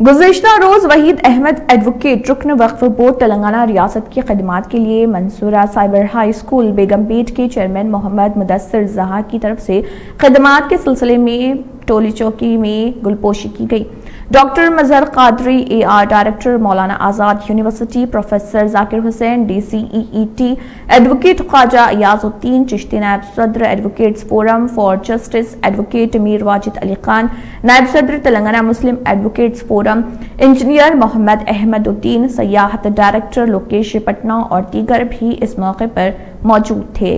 गुज़िश्ता रोज Waheed Ahmad advocate रुकन वक्फ board Telangana रियासत की खिदमात के लिए Mansura cyber high school Begumpet के चेयरमैन मोहम्मद मुदस्सिर जहा की तरफ से खिदमात के सिलसिले में टोली चौकी में गुलपोशी की गई। Doctor Mazhar Qadri AR director, Maulana Azad university, professor Zakir Hussain DCEET, advocate Khwaja Ayazuddin Chishti, नायब सदर advocates forum for justice advocate Mir Wajid Ali Khan, नायब सदर Telangana Muslim advocates forum engineer Mohammed Ahmeduddin, सयाहत डायरेक्टर लोकेश पटना और दीगर भी इस मौके पर मौजूद थे।